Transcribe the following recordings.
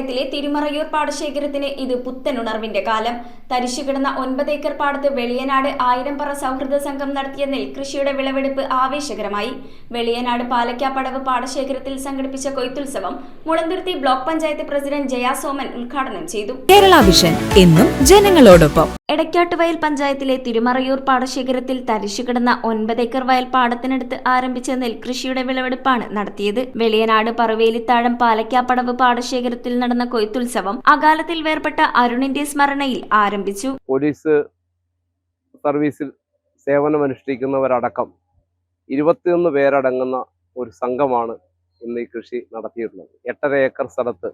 പഞ്ചായത്തിലെ തിരുമറയൂർ പാടശേഖരത്തിന് ഇത് പുത്തനുണർവിന്റെ കാലം. തരിശുകിടന്ന 9 ഏക്കർ പാടത്ത് വെളിയനാട് 1000 പറ സൗഹൃദ സംഘം നടത്തിയ നെൽകൃഷിയുടെ വിളവെടുപ്പ് ആവേശകരമായി. വെളിയനാട് പാലക്കാപ്പടവ് പാടശേഖരത്തിൽ സംഘടിപ്പിച്ച കൊയ്ത്തുത്സവം മുളന്തുരുത്തി ബ്ലോക്ക് പഞ്ചായത്ത് പ്രസിഡന്റ് ജയ സോമൻ ഉദ്ഘാടനം ചെയ്തു. കേരള വിഷൻ എന്നും ജനങ്ങളോടൊപ്പം. എടക്കാട്ടുവയൽ പഞ്ചായത്തിലെ തിരുമറയൂർ പാടശേഖരത്തിൽ തരിശുകിടന്ന 9 ഏക്കർ വയൽ പാടത്തിനടുത്ത് ആരംഭിച്ച നെൽകൃഷിയുടെ വിളവെടുപ്പാണ് നടത്തിയത്. വെളിയനാട് പറവേലിത്താഴം പാലക്കാപ്പടവ് പാടശേഖരത്തിൽ നടന്ന കൊയ്ത്തുത്സവം അകാലത്തിൽ വേർപെട്ട അരുണിന്റെ സ്മരണയിൽ ആരംഭിച്ചു. പോലീസ് സർവീസിൽ സേവനമനുഷ്ഠിക്കുന്നവരടക്കം 21 പേരടങ്ങുന്ന ഒരു സംഘമാണ് ഇന്ന് ഈ കൃഷി നടത്തിയിട്ടുള്ളത്. 8.5 ഏക്കർ സ്ഥലത്ത്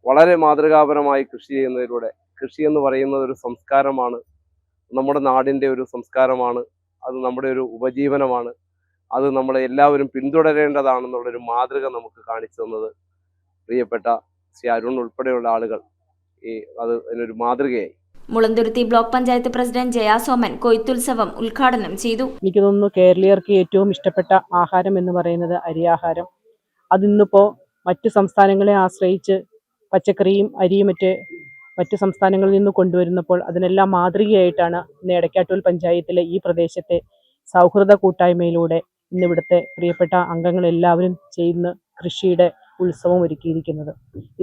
വളരെ മാതൃകാപരമായി കൃഷി ചെയ്യുന്നതിലൂടെ, കൃഷി എന്ന് പറയുന്നത് ഒരു സംസ്കാരമാണ്, നമ്മുടെ നാടിൻ്റെ ഒരു സംസ്കാരമാണ്, അത് നമ്മുടെ ഒരു ഉപജീവനമാണ്, അത് നമ്മൾ എല്ലാവരും പിന്തുടരേണ്ടതാണെന്നുള്ളൊരു മാതൃക നമുക്ക് കാണിച്ചു തന്നത് പ്രിയപ്പെട്ട ശ്രീ അരുൺ ഉൾപ്പെടെയുള്ള ആളുകൾ അതിനൊരു മാതൃകയായി. മുളന്തുരുത്തി ബ്ലോക്ക് പഞ്ചായത്ത് പ്രസിഡന്റ് ജയ സോമൻ കൊയ്ത്തുത്സവം ഉദ്ഘാടനം ചെയ്തു. എനിക്ക് തോന്നുന്നു കേരളീയർക്ക് ഏറ്റവും ഇഷ്ടപ്പെട്ട ആഹാരം എന്ന് പറയുന്നത് അരിയാഹാരം. അതിന്നിപ്പോൾ മറ്റു സംസ്ഥാനങ്ങളെ ആശ്രയിച്ച് പച്ചക്കറിയും അരിയും മറ്റ് സംസ്ഥാനങ്ങളിൽ നിന്ന് കൊണ്ടുവരുന്നപ്പോൾ അതിനെല്ലാം മാതൃകയായിട്ടാണ് ഇന്ന് എടക്കാട്ടുവൽ പഞ്ചായത്തിലെ ഈ പ്രദേശത്തെ സൗഹൃദ കൂട്ടായ്മയിലൂടെ ഇന്നിവിടുത്തെ പ്രിയപ്പെട്ട അംഗങ്ങളെല്ലാവരും ചെയ്യുന്ന കൃഷിയുടെ ഉത്സവം ഒരുക്കിയിരിക്കുന്നത്.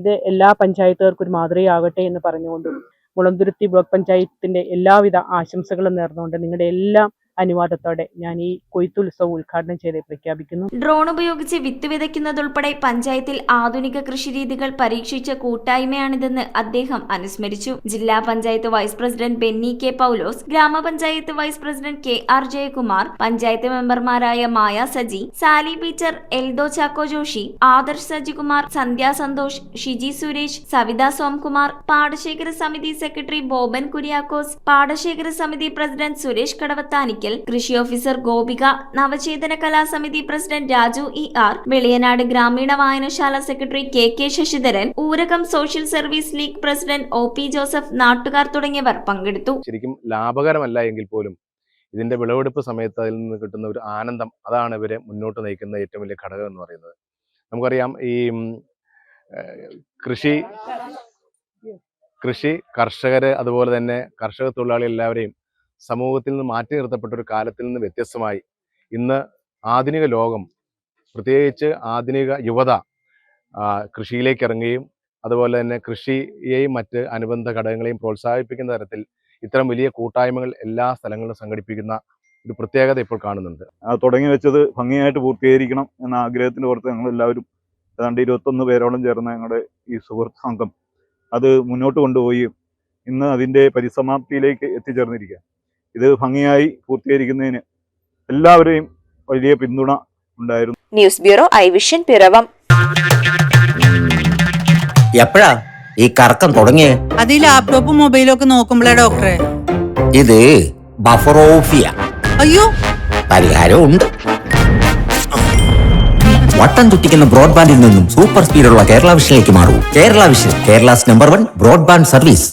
ഇത് എല്ലാ പഞ്ചായത്തുകാർക്കും ഒരു മാതൃകയാകട്ടെ എന്ന് പറഞ്ഞുകൊണ്ടും മുളന്തുരുത്തി ബ്ലോക്ക് പഞ്ചായത്തിന്റെ എല്ലാവിധ ആശംസകളും നേർന്നുകൊണ്ട് നിങ്ങളുടെ എല്ലാ അനുവാദത്തോടെ ഞാൻ ഈ കൊയ്ത്തുത്സവം ഉദ്ഘാടനം ചെയ്ത് പ്രഖ്യാപിക്കുന്നു. ഡ്രോൺ ഉപയോഗിച്ച് വിത്ത് വിതയ്ക്കുന്നതുൾപ്പെടെ പഞ്ചായത്തിൽ ആധുനിക കൃഷിരീതികൾ പരീക്ഷിച്ച കൂട്ടായ്മയാണിതെന്ന് അദ്ദേഹം അനുസ്മരിച്ചു. ജില്ലാ panchayat vice president Benny K Paulose, ഗ്രാമപഞ്ചായത്ത് vice president KR Jayakumar, panchayat മെമ്പർമാരായ മായ സജി, സാലി പീറ്റർ, എൽദോ ചാക്കോ ജോഷി, ആദർശ് സജികുമാർ, സന്ധ്യ സന്തോഷ്, ഷിജി സുരേഷ്, സവിത സോംകുമാർ, പാടശേഖര സമിതി സെക്രട്ടറി ബോബൻ കുര്യാക്കോസ്, പാടശേഖര സമിതി പ്രസിഡന്റ് സുരേഷ് കടവത്താനിക്കൽ, കൃഷി officer Gopika, Navachethana Kalasamithi president Raju ER, Veliyanad ഗ്രാമീണ വായനശാല secretary KK Sasidharan, Oorakam social service league president OP Joseph, നാട്ടുകാർ തുടങ്ങിയവർ പങ്കെടുത്തു. ശരിക്കും ലാഭകരമല്ല എങ്കിൽ പോലും ഇതിന്റെ വിളവെടുപ്പ് സമയത്ത് അതിൽ നിന്ന് കിട്ടുന്ന ഒരു ആനന്ദം, അതാണ് ഇവരെ മുന്നോട്ട് നയിക്കുന്ന ഏറ്റവും വലിയ ഘടകം എന്ന് പറയുന്നത്. നമുക്കറിയാം, ഈ കൃഷി കർഷകര്, അതുപോലെ തന്നെ കർഷക തൊഴിലാളി എല്ലാവരെയും സമൂഹത്തിൽ നിന്ന് മാറ്റി നിർത്തപ്പെട്ട ഒരു കാലത്തിൽ നിന്ന് വ്യത്യസ്തമായി ഇന്ന് ആധുനിക ലോകം, പ്രത്യേകിച്ച് ആധുനിക യുവത കൃഷിയിലേക്ക് ഇറങ്ങുകയും അതുപോലെ തന്നെ കൃഷിയെയും മറ്റ് അനുബന്ധ ഘടകങ്ങളെയും പ്രോത്സാഹിപ്പിക്കുന്ന തരത്തിൽ ഇത്തരം വലിയ കൂട്ടായ്മകൾ എല്ലാ സ്ഥലങ്ങളിലും സംഘടിപ്പിക്കുന്ന ഒരു പ്രത്യേകത ഇപ്പോൾ കാണുന്നുണ്ട്. തുടങ്ങി വെച്ചത് ഭംഗിയായിട്ട് പൂർത്തീകരിക്കണം എന്ന ആഗ്രഹത്തിൻ്റെ പുറത്ത് ഞങ്ങളെല്ലാവരും ഏതാണ്ട് 21 പേരോളം ചേർന്ന ഞങ്ങളുടെ ഈ സുഹൃത്ത് സംഘം അത് മുന്നോട്ട് കൊണ്ടുപോവുകയും ഇന്ന് അതിൻ്റെ പരിസമാപ്തിയിലേക്ക് എത്തിച്ചേർന്നിരിക്കുക. ഇത് ഭംഗിയായി പൂർത്തീകരിക്കുന്നതിന് എല്ലാവരെയും വലിയ പിന്തുണ ഉണ്ടായിരുന്നു. News bureau I vision Piravam. എപ്പോഴാ ഈ കറക്കം തുടങ്ങിയേ? അത് ഈ ലാപ്ടോപ്പും മൊബൈലും ഒക്കെ നോക്കുമ്പോഴേ ഡോക്ടറെ. ഇത് ബഫറോഫിയ. അയ്യോ, പരിഹാരം ഉണ്ട്. വട്ടം ചുറ്റിക്കുന്ന ബ്രോഡ്ബാൻഡിൽ നിന്നും സൂപ്പർ സ്പീഡുള്ള കേരള വിഷനിലേക്ക് മാറൂ. Kerala vision, Kerala's number 1 broadband service.